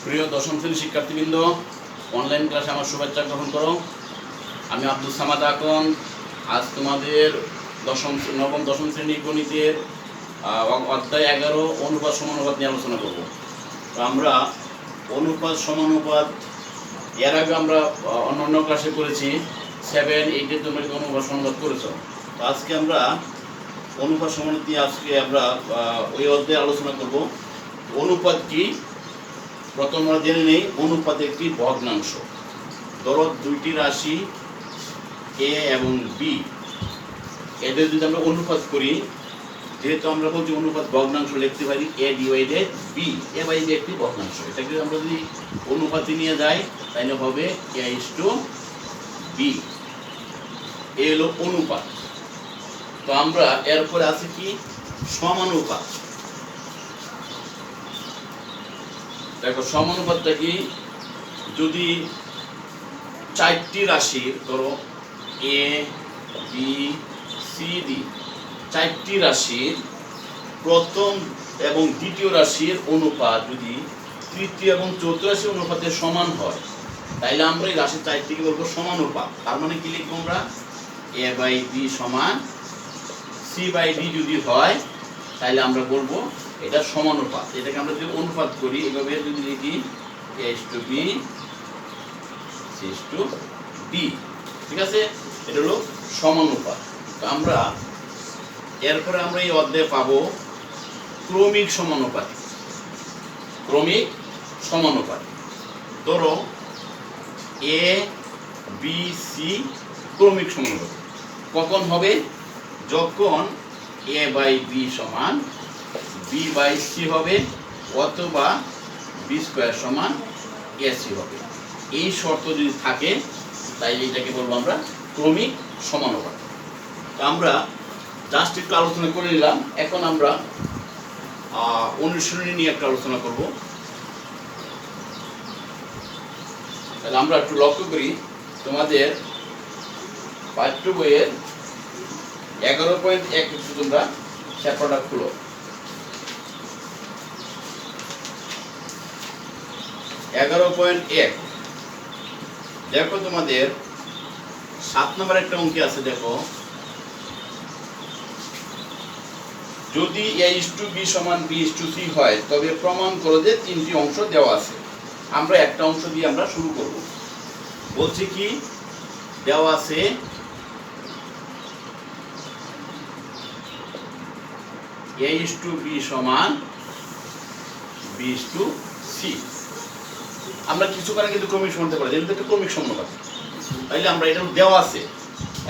প্রিয় দশম শ্রেণীর শিক্ষার্থীবৃন্দ, অনলাইন ক্লাসে আমার শুভেচ্ছা গ্রহণ করো। আমি আব্দুল সামাদ আকন। আজ তোমাদের নবম দশম শ্রেণীর গণিতের অধ্যায় 11 অনুপাত সমানুপাত নিয়ে আলোচনা করব। তো আমরা অনুপাত সমানুপাত এর আগে আমরা অন্য ক্লাসে করেছি 7, 8 তোমরা অনুপাত সমানুপাত করেছো। তো আজকে আমরা অনুপাত সমানুপাত নিয়ে আমরা ওই অধ্যায়ে আলোচনা করব। অনুপাত কি প্রথম আমরা জেনে নেই। অনুপাত একটি ভগ্নাংশ। ধরো দুইটি রাশি এ এবং বি, এদের যদি আমরা অনুপাত করি, যেহেতু আমরা বলছি অনুপাত ভগ্নাংশ, লিখতে পারি A divided B. A by B একটি ভগ্নাংশ। এটাকে আমরা যদি অনুপাতে নিয়ে যাই তাহলে হবে এ ইস টু বি। এ হলো অনুপাত। তো আমরা এরপরে আছে কি সমানুপাত। দেখো সমানুপাতটা কি, যদি চারটি রাশির, ধরো এ বি সি ডি, চারটি রাশির প্রথম এবং দ্বিতীয় রাশির অনুপাত যদি তৃতীয় এবং চতুর্থ রাশির অনুপাতের সমান হয়, তাইলে আমরা এই রাশির চারটিকে বলবো সমানুপাত। তার মানে কি লিখবো আমরা, এ বাই বি সমান সি বাই ডি যদি হয় তাহলে আমরা বলবো এটা সমানুপাত। এটাকে আমরা যদি অনুপাত করি এভাবে যদি লিখি A is to B C is to D, ঠিক আছে, এটা হলো সমানুপাত। তো আমরা এরপরে আমরা এই অধ্যায়ে পাবো ক্রমিক সমানুপাত। ক্রমিক সমানুপাত, ধরো এ বি সি ক্রমিক সমানুপাত কখন হবে, যখন এ বাই বি সমান বি বাই সি হবে, অথবা বি স্কোয়ার সমান এ সি হবে। এই শর্ত যদি থাকে তাইলে এটাকে বলবো আমরা ক্রমিক সমানুপাত। তো আমরা জাস্ট একটু আলোচনা করে নিলাম। এখন আমরা অনুশীলনী নিয়ে একটা আলোচনা করব। তাহলে আমরা একটু লক্ষ্য করি, তোমাদের পাঠ্য বইয়ের 11.1 তোমরা চ্যাপ্টারটা খুলো। 11.1 দেখো, তোমাদের 7 নম্বর একটা অঙ্কে আছে। দেখো, যদি এ ইস টু বি সমান বি ইস টু সি হয় তবে প্রমাণ করো যে তিনটি অংশ দেওয়া আছে। আমরা একটা অংশ দিয়ে আমরা শুরু করব। বলছি কি দেওয়া আছে, এ ইস টু বি সমান বি ইস টু সি। আমরা কিছু কারণে কিন্তু ক্রমিক সমানুপাত করি, যেহেতু একটা ক্রমিক সমানুপাত, তাইলে আমরা এটা দেওয়া আছে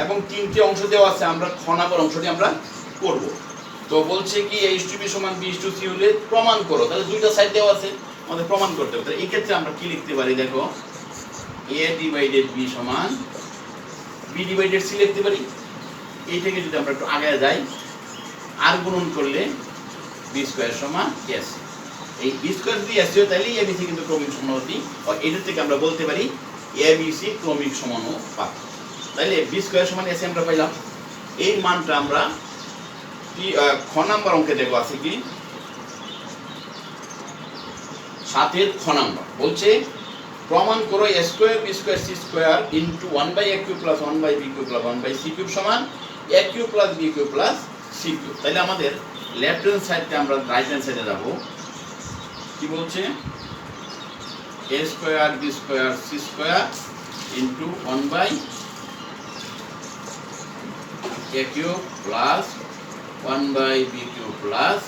এবং তিনটি অংশ দেওয়া আছে। আমরা খ নম্বর অংশটি আমরা করব। তো বলছে কি এ ইস টু বি সমান বি ইস টু সি হলে প্রমাণ করো। তাহলে দুইটা সাইড দেওয়া আছে, আমাদের প্রমাণ করতে হবে। তাহলে এই ক্ষেত্রে আমরা কি লিখতে পারি, দেখো এ ডিভাইডেড বি সমান বি ডিভাইডেড সি লিখতে পারি। এই থেকে যদি আমরা একটু আগে যাই, আর গুণন করলে বি স্কোয়ার সমান এস। এই বি স্কোয়ার যদি এস হয় তাহলে এ বি সি কিন্তু ক্রমিক সমানুপাতি। এটার থেকে আমরা বলতে পারি এ বি সি ক্রমিক সমানুপাত। তাহলে বি স্কোয়ার সমান এস আমরা পাইলাম। এই মানটা আমরা খ নাম্বার অঙ্কে দেখো আছে কি 7 খ নাম্বার। বলছে প্রমাণ করো A square B square C square into 1/a cube plus 1/b cube plus 1/c cube সমান a cube plus b cube plus c cube. তাহলে আমাদের লেফট হ্যান্ড সাইডে আমরা রাইট হ্যান্ড সাইডে যাব। কি বলছে, a square b square c square into 1/a cube plus 1/b cube plus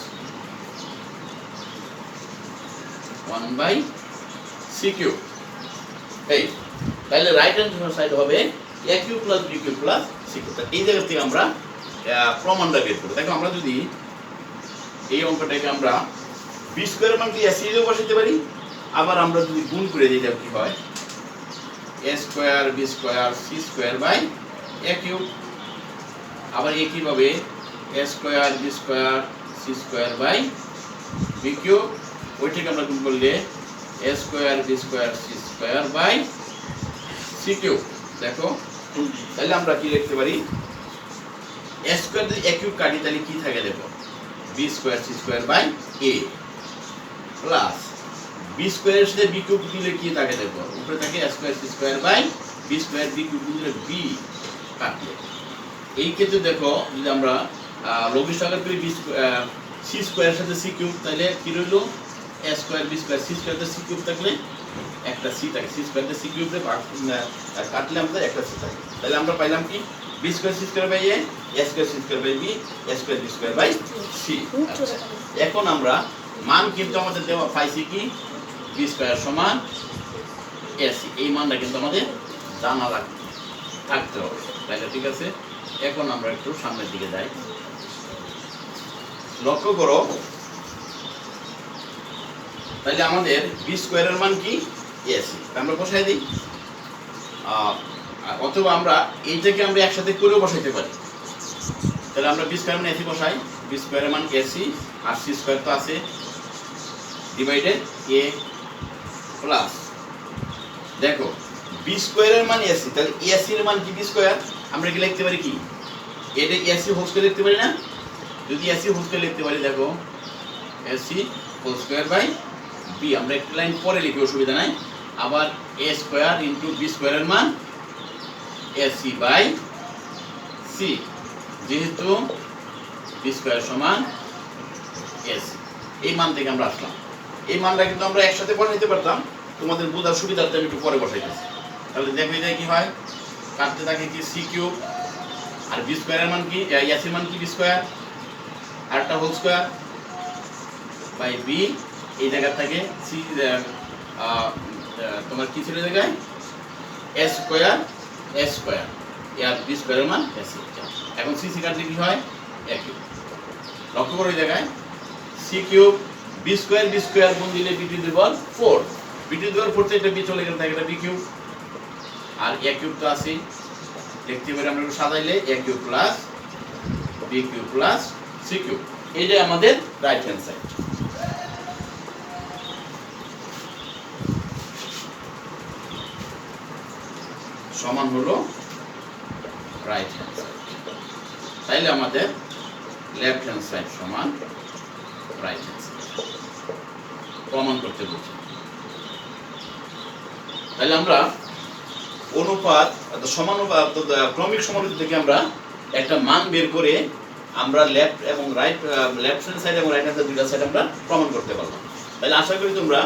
1/c cube. এই তাহলে রাইট হ্যান্ড সাইড হবে a cube plus b cube plus c cube. এই জায়গা থেকে আমরা প্রমাণটা বের করব। দেখো, আমরা যদি এই অঙ্কটাকে আমরা b স্কয়ারের মান কি a c এও বসাতে পারি, আবার আমরা যদি গুণ করে দিই তাহলে কি হয়, a square b square c square by a cube. আবার একইভাবে a square b square c square by b cube. ওইটাকে আমরা গুণ করলে a square b square c square by c cube. দেখো, তাহলে আমরা কি লিখতে পারি, a স্কয়ার যদি a কিউব কাটি তাহলে কি থাকে, দেখো b square c square by a plus b B স্কোয়ারের সাথে বি কিউব দিলে কি থাকে দেখো, উপরে থাকে a square C square by B square, B cube দিলে বি কাটলো। এই ক্ষেত্রে দেখো যদি আমরা লঘু সংখ্যা করি সি স্কোয়ারের সাথে সি কিউব, তাহলে কি রইল a square B square, C square C cube থাকলে একটা সি থাকে, সি স্কোয়ার সি কিউবে কাটলে আমাদের একটা সি থাকে। তাহলে আমরা পাইলাম কি B square C square by A square C square by B square B square by C. এখন আমরা মান কিন্তু আমাদের দেওয়া পাইছি কি বি স্কোয়ার সমান এসি, এই মানটা কিন্তু আমাদের জানা থাকতে হবে। তাহলে ঠিক আছে, এখন আমরা একটু সামনের দিকে যাই। লক্ষ্য করো, তাহলে আমাদের বি স্কোয়ারের মান কি এসি, আমরা বসাই দিই, অথবা আমরা এইটাকে আমরা একসাথে করেও বসাইতে পারি। তাহলে আমরা বি স্কোয়ার মান এসি বসাই, বি স্কোয়ারের মান এসি আর সি স্কোয়ার তো আছে ডিভাইডেড এ প্লাস, দেখো বি স্কোয়ারের মান এসি, তাহলে এসি এর মান কি বি স্কোয়ার, আমরা কি লিখতে পারি কি এটা এসি হোল স্কয়ার লিখতে পারি না? যদি এসি হোল স্কয়ার লিখতে পারি, দেখো AC whole square by B, আমরা একটা লাইন পরে লিখি অসুবিধা নাই। আবার এ স্কয়ার ইনটু বি স্কয়ারের মান এসি বাই সি, যেহেতু বি স্কয়ার সমান এসি, এই মান থেকে আমরা আসলাম। এই মানটা কিন্তু আমরা একসাথে বসাইতে পারতাম, তোমাদের বোঝার সুবিধার্থে আমি একটু পরে বসাইতেছি। তাহলে দেখো এটা কি হয়, কাটতে থাকে কি সি কিউব আর বি স্কয়ারের মান কি এসির মান কি বি স্কয়ার আরটা হোল স্কয়ার বাই বি, এই জায়গা থেকে সি তোমার কি ছিল জায়গায় এ স্কয়ার আর বি স্কয়ারের মান এসি। এখন সি সি কাটলে কি হয় এ কিউব। লক্ষ্য করো এই জায়গায় সি কিউব বি স্কয়ার গুণ দিলে B to the power 4, B to the power 4 তে এটা বি চলে গেল, থাকে এটা বি কিউব আর এ কিউব তো আছে, দেখতে পারি আমরা একটু সাজাইলে A cube plus B cube plus C cube, এইটাই আমাদের রাইট হ্যান্ড সাইড। সমান হলো রাইট হ্যান্ড সাইড, তাইলে আমাদের লেফট হ্যান্ড সাইড সমান রাইট হ্যান্ড সাইড প্রমাণ করতে বলছি। তাহলে আমরা অনুপাত সমানুপাত ক্রমিক সমানুপাত থেকে আমরা একটা মান বের করে আমরা লেফট এবং রাইট, লেফট হ্যান্ড সাইড এবং রাইট হ্যান্ড সাইড দুইটা সাইড আমরা প্রমাণ করতে পারলাম। তাহলে আশা করি তোমরা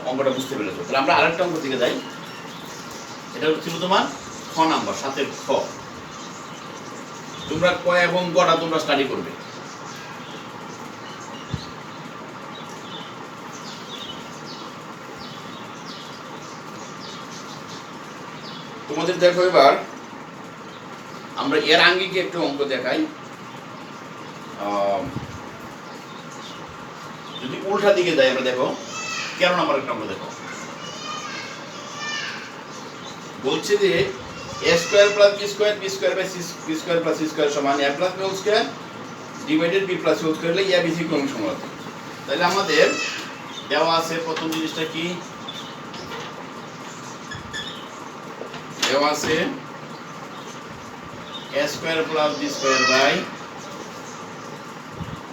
অঙ্কটা বুঝতে পেরেছো। তাহলে আমরা আরেকটা অঙ্ক দিকে যাই, এটা ছিল তোমার খ নাম্বার 7-এর খ। তোমরা ক এবং গটা তোমরা স্টাডি করবে। তোমাদের দেখো এবার আমরা এর আঙ্গিকে একটু অঙ্ক দেখাই। যদি উল্টা দিকে যাই আমরা দেখো 13 নম্বর একটা অঙ্ক দেখো, বলছে যে a square plus b square b square by b square plus c square সমান a plus b whole square divided b plus c whole square হলে a b c ক্রমিক সমানুপাত। তাহলে আমাদের দেওয়া আছে প্রথম জিনিসটা কি, দেওয়া আছে a square plus b square by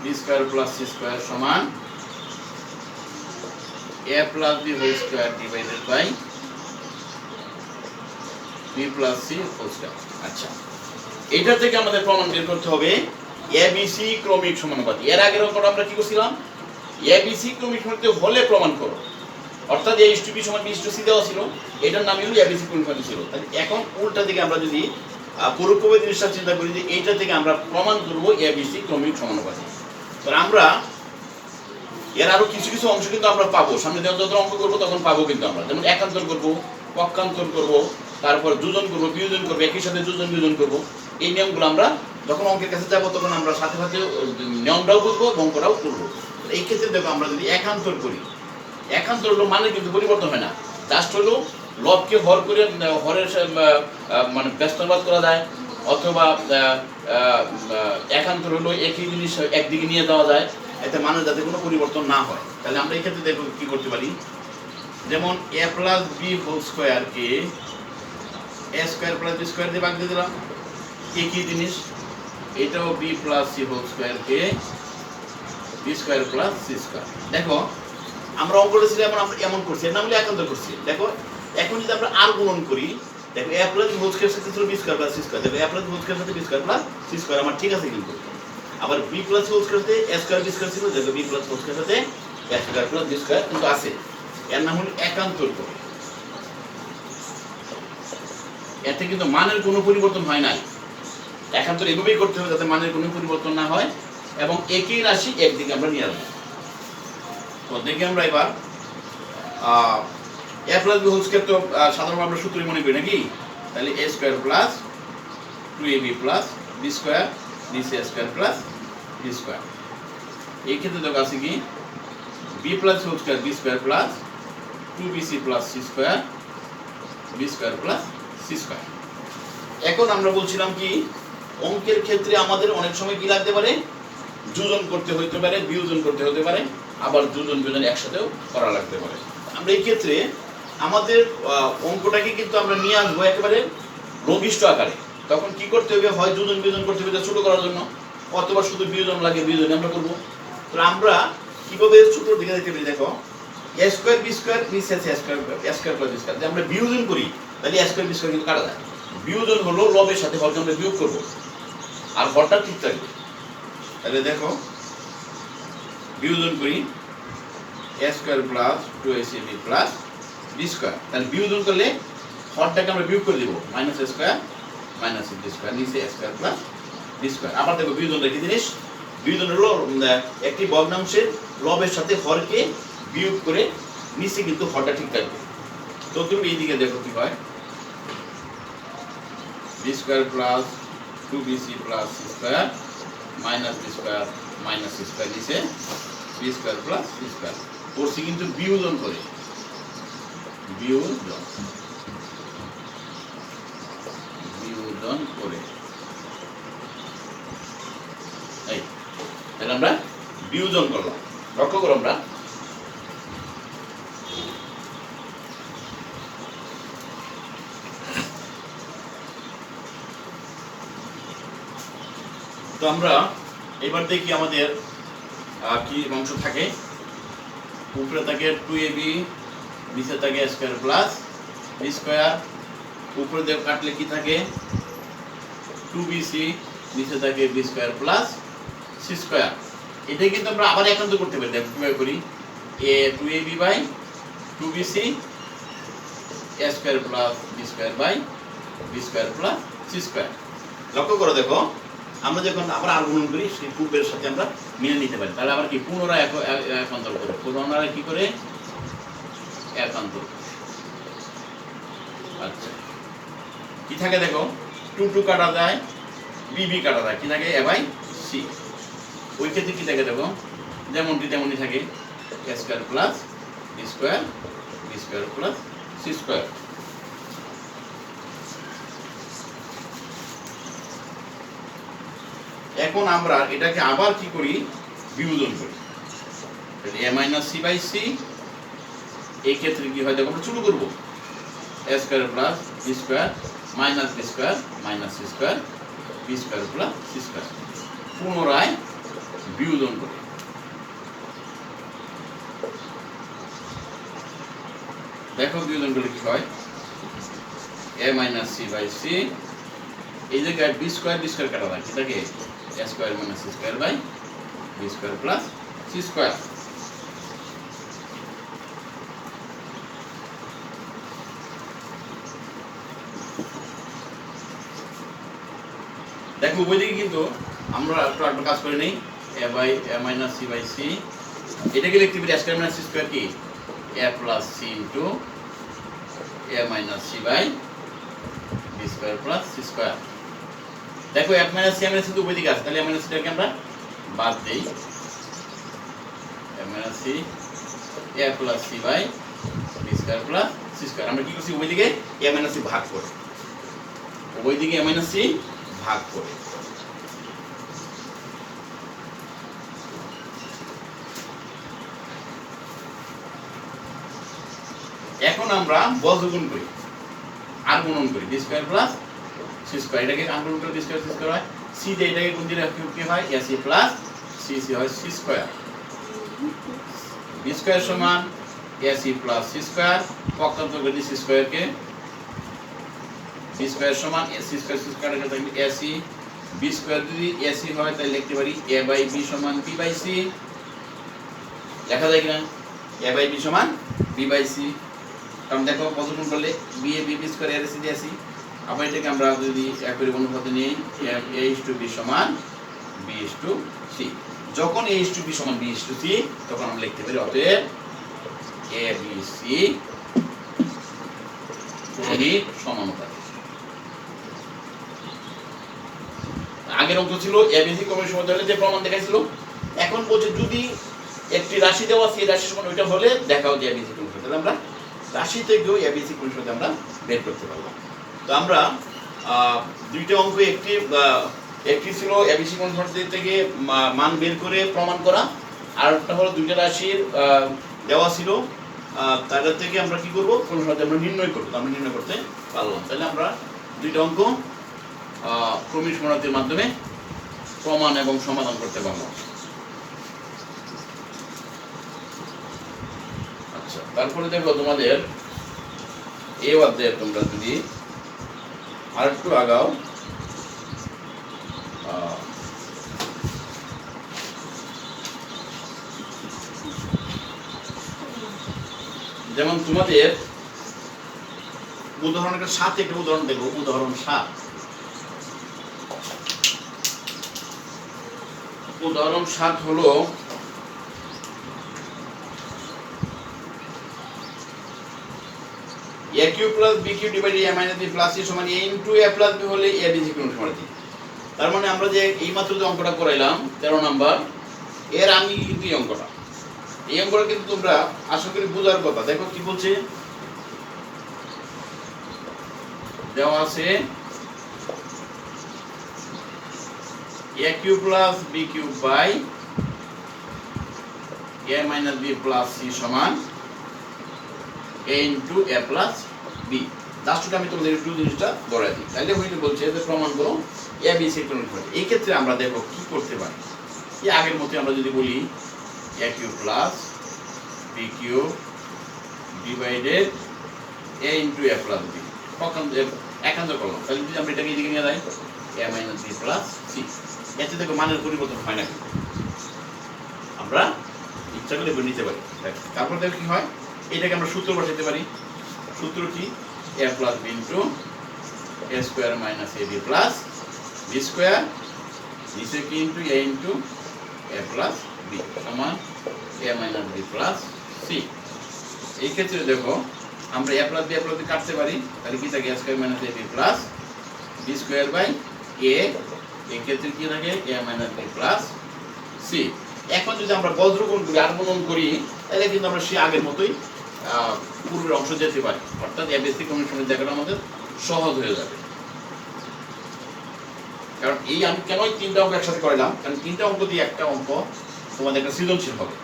b square plus c square সমান a plus b whole square divided by b plus c whole square. আচ্ছা, এটা থেকে আমাদের প্রমাণ বের করতে হবে abc ক্রমিক সমানুপাত। এর আগের অঙ্কটা আমরা কি করছিলাম, abc ক্রমিক সমানুপাত হলে প্রমাণ করো, অর্থাৎ a = b সমান b = c দেওয়া ছিল, এটার নামই হলো abc ক্রমিক সমানুপাত ছিল। তাহলে এখন উল্টা দিকে আমরা যদি পরোক্ষভাবে জিনিসটা চিন্তা করি যে এইটা থেকে আমরা প্রমাণ করব abc ক্রমিক সমানুপাত। তাহলে আমরা এর আরো কিছু কিছু অংশ কিন্তু আমরা পাবো, সামনে যখন অঙ্ক করব তখন পাবো কিন্তু আমরা, যেমন একান্তর করব, পক্ষান্তর করব, তারপর যোজন করব, বিয়োজন করব, একই সাথে যোজন বিয়োজন করব। এই নিয়মগুলো আমরা যখন অঙ্কের কাছে যাব তখন আমরা সাথে সাথে নিয়মটাও বুঝবো, অঙ্কটাও করবো। এই ক্ষেত্রে দেখো আমরা যদি একান্তর করি, একান্তর হলো মানে কিন্তু পরিবর্তন হয় না, জাস্ট হলো লবকে হর করে হরের মানে ব্যস্তবাদ করা যায়, অথবা একান্তর হলো একই জিনিস একদিকে নিয়ে যাওয়া যায়, এতে মানে যাতে কোনো পরিবর্তন না হয়। তাহলে আমরা এই ক্ষেত্রে দেখো কি করতে পারি, যেমন a প্লাস b হোল স্কয়ারকে a square plus b square দিয়ে ভাগ দিয়ে দিলাম, একই জিনিস এটাও b প্লাস c হোল স্কয়ারকে b square plus c square. দেখো আমরা অঙ্কটা ছিল এমন, আমরা এমন করছি, এর নাম হলো একান্তর করছি। দেখো এখন যদি আমরা আর গুণন করি, দেখো a plus b whole square সাথে ছিল b square plus c square, দেখো a plus b whole square সাথে b square plus c square আমার ঠিক আছে কিন্তু। আবার b প্লাস হোল স্কয়ার সাথে a স্কয়ার b স্কয়ার ছিল, দেখো b প্লাস হোল স্কয়ার সাথে a square plus b square কিন্তু আছে। এর নাম হলো একান্তর করে। এতে কিন্তু মানের কোনো পরিবর্তন হয় নাই। একান্তর এভাবেই করতে হবে যাতে মানের কোনো পরিবর্তন না হয় এবং একই রাশি একদিকে আমরা নিয়ে আসবো। তো দেখি আমরা এবার a plus b whole square তো সাধারণত আমরা সূত্রই মনে করি নাকি, তাহলে a square plus 2ab plus b square নিচে a square plus b square. এই ক্ষেত্রে দেখো আছে কি b plus whole square b square plus 2bc plus c square b square plus c square. এখন আমরা বলছিলাম কি অঙ্কের ক্ষেত্রে আমাদের অনেক সময় কি লাগতে পারে, যোজন করতে হতে পারে, বিয়োজন করতে হতে পারে, আবার যোজন বিয়োজন একসাথেও করা লাগতে পারে। আমরা এই ক্ষেত্রে আমাদের অঙ্কটাকে কিন্তু আমরা নিয়ে আসবো একেবারে লঘিষ্ঠ আকারে। তখন কি করতে হবে, হয় যোজন বিয়োজন করতে হবে ছোট করার জন্য, অথবা শুধু বিয়োজন লাগে, বিয়োজন আমরা করবো। তো আমরা কিভাবে ছোট দিকে দেখতে পারি, দেখো a স্কয়ার b স্কয়ার নিচে আছে a square plus b square. যদি আমরা বিয়োজন করি তাহলে a স্কয়ার b স্কয়ার কিন্তু কাটা যায়। বিয়োজন হলো লবের সাথে হরকে আমরা বিয়োগ করব আর হরটা ঠিক থাকবে। তাহলে দেখো বিয়োজন করি a square plus 2ac plus b square. তাহলে বিয়োজন করলে হরটাকে আমরা বিয়োগ করে দেব, minus a square minus b square নিচে a square plus b square. আবার দেখো বিয়োজনটা কি জিনিস, বিয়োজন হলো একটি ভগ্নাংশের লবের সাথে হরকে বিয়োগ করে নিচে কিন্তু হরটা ঠিক থাকবে। তো তুমি এইদিকে দেখো কি হয়, b square plus 2bc plus c square minus b square minus c square নিচে b square plus c square. করছি কিন্তু বিয়োজন করে, বিয়োজন করে এই তাহলে আমরা বিয়োজন করলাম। লক্ষ্য করো আমরা তো আমরা এবার দেখি আমাদের কি অংশ থাকে। উপরে থাকে 2ab, নিচে থাকে a square plus b square. উপরে দিয়ে কাটলে কি থাকে 2bc, নিচে থাকে b square plus c square. এটা কিন্তু আমরা আবার একান্ত করতে পারি। দেখো কিভাবে করি, a 2ab by 2bc a square plus b square by b square plus c square. লক্ষ্য করো দেখো আমরা যখন আবার আর গুণন করি সেই পূর্বের সাথে আমরা মিলে নিতে পারি। তাহলে আবার কি পুনরায় একান্তর করে, পুনরায় কি করে একান্তর। আচ্ছা কি থাকে দেখো 2 2 কাটা যায়, bb কাটা যায়, কি থাকে a বাই c। ওই ক্ষেত্রে কি থাকে দেখো যেমনটি তেমনই থাকে a square plus b square plus c square. এখন আমরা এটাকে আবার কি করি, বিয়োজন করি। তাহলে a minus c by c, এই ক্ষেত্রে কি হয় দেখো আমরা ছোট করব, a square plus b square minus b square minus c square b square plus c square. পুনরায় বিয়োজন করি। দেখো বিয়োজন করলে কি হয়, a minus c by c, এই জায়গায় b স্কয়ার কাটা যায়, এটাকে a square minus c square by b square plus c square. দেখো ওইদিকে কিন্তু আমরা একটু কাজ করে নেই, a by a minus c by c, এটাকে লিখতে পারি a square minus c square কি a plus c into a minus c by b square plus c square. দেখো a minus c minus c তো ওইদিকে আছে, তাহলে a মাইনাস c টাকে আমরা বাদ দেই, a minus c a plus c by b square plus c square. আমরা কি করছি ওইদিকে a মাইনাস c ভাগ করে, ওইদিকে a মাইনাস c ভাগ করে। এখন আমরা বর্গগুণ করি, আর গুণন করি b square plus c square. এটাকে আর গুণন করে b স্কয়ার c স্কয়ার হয়, c দিয়ে এটাকে গুণ দিলে কি হয় ac প্লাস c হয় c স্কয়ার। বি স্কয়ার সমান এসি প্লাস সি স্কয়ার, পক্ষান্তর করে দিই সি স্কয়ারকে, বি স্কয়ার সমান এসি স্কয়ার সি স্কয়ার এর থাকবে এসি, বি স্কয়ার যদি এসি হয় তাহলে লিখতে পারি এ বাই বি সমান বি বাই সি, লেখা যায় কিনা এ বাই বি সমান বি বাই সি। কারণ দেখো প্রথম করলে বি এ বি স্কয়ার এর এসি দিয়ে আসি, আবার এটাকে আমরা যদি একই অনুপাতে নিই এ ইস টু বি সমান বি ইস টু সি, যখন এ ইস টু বি সমান বি ইস টু সি তখন আমরা লিখতে পারি অতএব এ বি সি ক্রমিক সমানুপাতিক। আগের অঙ্ক ছিল এবিসি ক্রমিক সমানুপাতিক যে প্রমাণ দেখাইছিল, এখন বলছে যদি একটি রাশি দেওয়া আছে রাশি সমান ওইটা হলে দেখাও যে এবিসি ক্রমিক সমানুপাতিক, আমরা রাশি থেকেও এবিসি ক্রমিক সমানুপাতিক আমরা বের করতে পারলাম। তো আমরা দুইটা অঙ্ক একটি ছিল এবিসি ক্রমিক সমানুপাতিক থেকে মান বের করে প্রমাণ করা, আর একটা হলো দুইটা রাশির দেওয়া ছিল তাদের থেকে আমরা কি করব ক্রমিক সমানুপাতিক আমরা নির্ণয় করব, আমরা নির্ণয় করতে পারলাম। তাহলে আমরা দুইটা অঙ্ক ক্রমিক সমানুপাতিকের মাধ্যমে প্রমাণ এবং সমাধান করতে পারলাম। আচ্ছা, তারপরে দেখো তোমাদের এই অধ্যায়ে তোমরা যদি আরেকটু আগাও, যেমন তোমাদের উদাহরণ একটা 7 একটা উদাহরণ দেখো, উদাহরণ 7, উদাহরণ 7 হলো a cube plus b cube divided a minus b plus c সমান a into a plus b হলে a b c ক্রমিক সমানুপাতিক। তার মানে আমরা যে এইমাত্র যে অঙ্কটা করাইলাম 13 নাম্বার, এর আমি কিন্তু এই অঙ্কটা কিন্তু তোমরা আশা করি বোঝার কথা। দেখো কি বলছে, দেওয়া আছে a cube plus b cube by a minus b plus c সমান a into a plus b। Just আমি তোমাদের একটু জিনিসটা ধরাই দিই, তাহলে হইতে বলছে যে প্রমাণ করো a b c ক্রমিক সমানুপাতিক। এই ক্ষেত্রে আমরা দেখো কি করতে পারি, এই আগের মতো আমরা যদি বলি a cube plus b cube divided a into a plus b, একান্তর করলাম, তাহলে যদি আমরা এটাকে এদিকে নিয়ে যাই a minus b plus c, এতে দেখো মানের পরিবর্তন হয় না, আমরা ইচ্ছা করলে নিতে পারি। তারপর দেখো কি হয়, এটাকে আমরা সূত্র বসাতে পারি, সূত্র কি a plus b into a square minus ab plus b square, নিচে কি into a into a plus b সমান a minus b plus c। এই ক্ষেত্রে দেখো আমরা a প্লাস b কাটতে পারি, তাহলে কি থাকে a square minus ab plus b square by a, এই ক্ষেত্রে কি থাকে a minus b plus c। এখন যদি আমরা বজ্রগুণ করি আর গুণন করি তাহলে কিন্তু আমরা সেই আগের মতোই পূর্বের অংশ যেতে পারি, অর্থাৎ এবিসি ক্রমিক সমানুপাতিক দেখাটা আমাদের সহজ হয়ে যাবে। কারণ এই আমি কেন তিনটা অঙ্ক একসাথে করলাম, কারণ তিনটা অঙ্ক দিয়ে একটা অঙ্ক তোমাদের একটা সৃজনশীল হবে।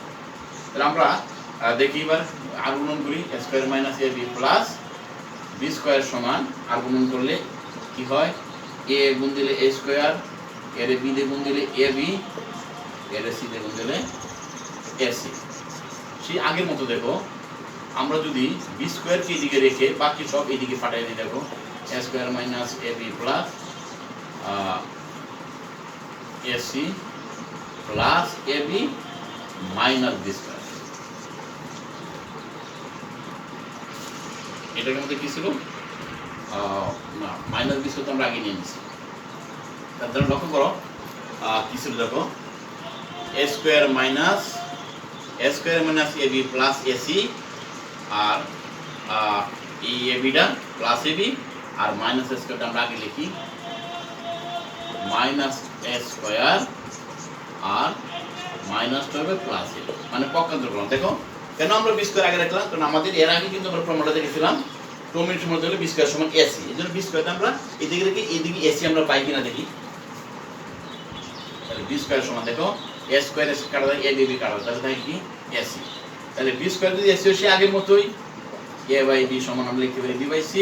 তাহলে আমরা দেখি এবার আর গুণন করি a square minus ab plus b square সমান আর গুণন করলে কি হয় a গুণ দিলে a স্কয়ার, এর b দিয়ে গুণ দিলে ab, এর c দিয়ে গুণ দিলে ac। সেই আগের মতো দেখো আমরা যদি b স্কয়ার কে এদিকে রেখে বাকি সব এদিকে পাঠিয়ে দিই, দেখো a square minus ab plus ac plus ab minus b square, এটার মধ্যে কি ছিল না মাইনাস b স্কয়ার আমরা আগে নিয়ে নিয়েছি। তার লক্ষ্য করো কি ছিল, দেখো a square minus ab plus ac, আর এই abটা প্লাস ab আর মাইনাস স্কয়ারটা আমরা আগে লিখি মাইনাস a স্কয়ার আর মাইনাসটা হবে প্লাস a, মানে পক্ষান্তর করলাম। দেখো কেন আমরা b স্কয়ার আগে রাখলাম, কারণ আমাদের এর আগে কিন্তু আমরা প্রমাণটা দেখেছিলাম ক্রমিক সমানুপাতিক হলে b স্কয়ার সমান ac, এজন্য b স্কয়ারটা আমরা এদিকে রেখে এদিকে ac আমরা পাই কিনা দেখি। তাহলে b স্কয়ার সমান দেখো a স্কয়ার কাটা যায় a b কাটা যায়, তাহলে থাকে কি ac। তাহলে b স্কয়ার যদি ac হয় আগের মতোই a বাই b সমান আমরা লিখতে পারি b বাই c,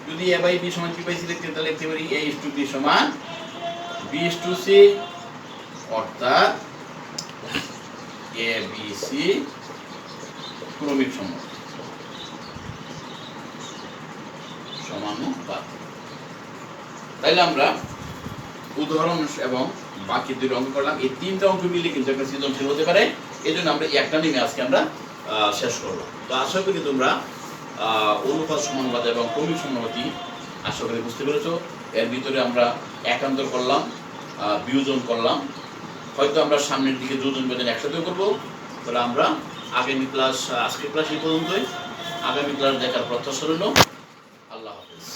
যদি a বাই b সমান b বাই c লিখতে তাহলে লিখতে পারি a ইস টু b সমান b ইস টু c, অর্থাৎ a b c ক্রমিক সমানুপাত। তাইলে আমরা উদাহরণ এবং বাকি 2 অঙ্ক করলাম। এই 3টা অঙ্ক মিলে কিন্তু একটা সৃজনশীল হতে পারে। এই জন্য আমরা একটা নিয়ে আজকে আমরা শেষ করলাম। তো আশা করি তোমরা অনুপাত সমানুপাত এবং ক্রমিক সমানুপাতি আশা করি বুঝতে পেরেছো। এর ভিতরে আমরা একান্তর করলাম, বিয়োজন করলাম, হয়তো আমরা সামনের দিকে যোজন বিয়োজন একসাথে করবো। তাহলে আমরা আগামী ক্লাস, আজকের ক্লাস এই পর্যন্তই। আগামী ক্লাস দেখার প্রত্যাশা রইল। আল্লাহ হাফেজ।